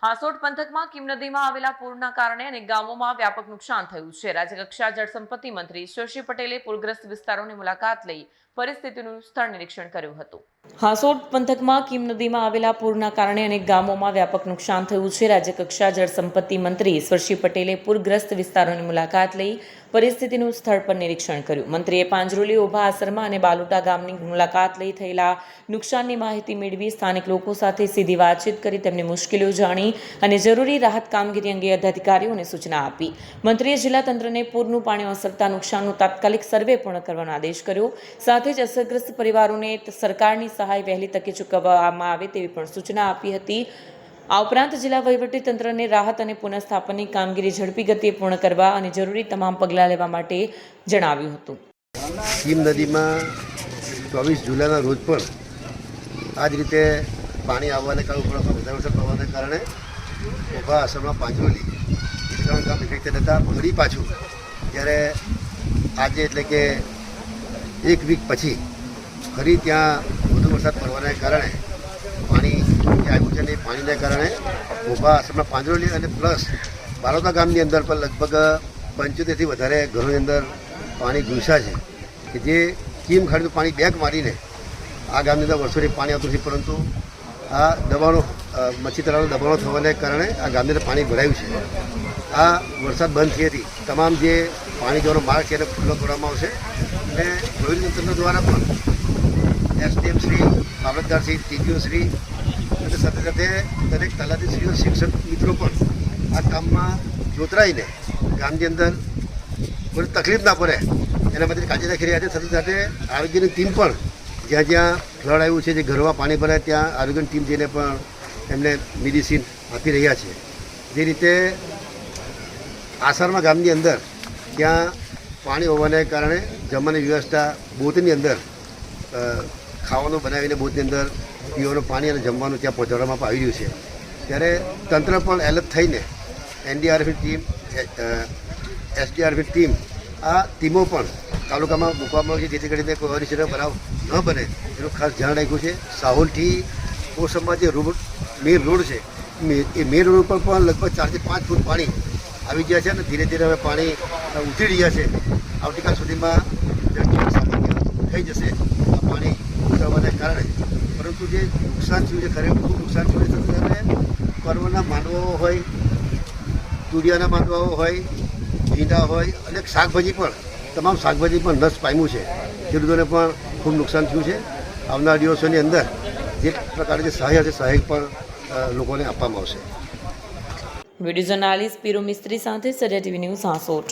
હાસોટ પંથકમાં કીમ નદીમાં આવેલા પૂરના કારણે અનેક ગામોમાં વ્યાપક નુકસાન થયું છે। રાજ્યકક્ષા જળસંપત્તિ મંત્રી ઈશ્વરસિંહ પટેલે પૂરગ્રસ્ત વિસ્તારોની મુલાકાત લઈ પરિસ્થિતિનું સ્થળ નિરીક્ષણ કર્યું હતું। હાસોટ પંથકમાં કીમ નદીમાં આવેલા પૂરના કારણે અનેક ગામોમાં વ્યાપક નુકસાન થયું છે। રાજ્યકક્ષા જળસંપત્તિ મંત્રી ઈશ્વરસિંહ પટેલે પૂરગ્રસ્ત વિસ્તારોની મુલાકાત લઈ પરિસ્થિતિનું સ્થળ પર નિરીક્ષણ કર્યું। મંત્રીએ પાંજરોલી, ઓભા આસરમા અને બાલુટા ગામની મુલાકાત લઈ થયેલા નુકસાનની માહિતી મેળવી સ્થાનિક લોકો સાથે સીધી વાતચીત કરી તેમની મુશ્કેલીઓ જાણી અને જરૂરી રાહત કામગીરી અંગે અધિકારીઓને સૂચના આપી। મંત્રીએ જિલ્લા તંત્રને પૂરનું પાણી ઓસરતા નુકસાનનું તાત્કાલિક સર્વે પૂર્ણ કરવાનો આદેશ કર્યો। સાથે જ અસરગ્રસ્ત પરિવારોને સરકારની સહાય વહેલી તકે ચૂકવવામાં આવે તેવી પણ સૂચના આપી હતી। આ ઉપરાંત જિલ્લા વહીવટી તંત્રને રાહત અને પુનઃસ્થાપનની કામગીરી ઝડપી ગતિએ પૂર્ણ કરવા અને જરૂરી તમામ પગલાં લેવા માટે જણાવ્યું હતું। કીમ નદીમાં 24 જુલાઈના રોજ પણ આ જ રીતે પાણી આવવાને કારણે વધારે વરસાદ પડવાને કારણે ઓભા આસરમમાં પાંજરોલી 3 ગામ ઇફેક્ટેડ હતા। ફરી પાછું જ્યારે આજે એટલે કે એક વીક પછી ફરી ત્યાં વધુ વરસાદ પડવાને કારણે પાણી આવ્યું છે અને પાણીને કારણે ઓભા આસરમમાં પાંજરોલી અને પ્લસ બાલોતા ગામની અંદર પણ લગભગ 75થી વધારે ઘરોની અંદર પાણી ઘૂસ્યા છે કે જે કીમ ખાડીનું પાણી બેક મારીને આ ગામની અંદર વર્ષોથી પાણી આવતું છે, પરંતુ આ દબાણો મચ્છી તળાવનું દબાણો થવાને કારણે આ ગામની અંદર પાણી ભરાયું છે। આ વરસાદ બંધ થયેથી તમામ જે પાણી જવાનો માર્ગ છે એને ખુલ્લો કરવામાં આવશે અને વહીવટી તંત્ર દ્વારા પણ એસડીએમ શ્રી, મામલતદાર શ્રી, ટીડીઓ શ્રી અને સાથે સાથે દરેક તલાટીશ્રીઓ, શિક્ષક મિત્રો પણ આ કામમાં જોતરાઈને ગામની અંદર કોઈ તકલીફ ના પડે એના માટે કાળજી રાખી રહ્યા છે। સાથે સાથે આરોગ્યની ટીમ પણ જ્યાં જ્યાં ફ્લડ આવ્યું છે, જે ઘરમાં પાણી ભરાય ત્યાં આરોગ્યની ટીમ જઈને પણ એમને મેડિસિન આપી રહ્યા છે। જે રીતે આસારમાં ગામની અંદર ત્યાં પાણી હોવાને કારણે જમવાની વ્યવસ્થા બોટની અંદર ખાવાનું બનાવીને બોટની અંદર પીવાનું પાણી અને જમવાનું ત્યાં પહોંચાડવામાં આવી રહ્યું છે। ત્યારે તંત્ર પણ એલર્ટ થઈને એનડીઆરએફની ટીમ, એસડીઆરએફની ટીમ, આ ટીમો પણ તાલુકામાં મૂકવામાં આવી છે, જેથી કરીને કોઈ અનિચ્છનીય બનાવ ન બને એનું ખાસ ધ્યાન રાખ્યું છે। સાહોલથી કોસંબા જે મેઇન રોડ છે એ મેઇન રોડ ઉપર પણ લગભગ 4 થી 5 ફૂટ પાણી આવી ગયા છે અને ધીરે ધીરે હવે પાણી ઉતરી રહ્યા છે। આવતીકાલ સુધીમાં સામાન્ય થઈ જશે આ પાણી ઉતરવાને કારણે, પરંતુ જે નુકસાન થયું છે ખરેખર ખૂબ નુકસાન થયું છે। અને પર્વના માંડવાઓ હોય, તુરિયાના માંડવાઓ હોય, ભીંડા હોય, અને શાકભાજી પણ તમામ શાકભાજી પણ નષ્ટ પામ્યું છે। ખેડૂતોને પણ ખૂબ નુકસાન થયું છે। આવનારા દિવસોની અંદર જે પ્રકારની સહાય હશે સહાય પણ લોકોને આપવામાં આવશે। વિડીયો જર્નાલિસ્ટ પીરો મિસ્ત્રી સાથે સરિયા ટીવી ન્યૂઝ હાસોટ।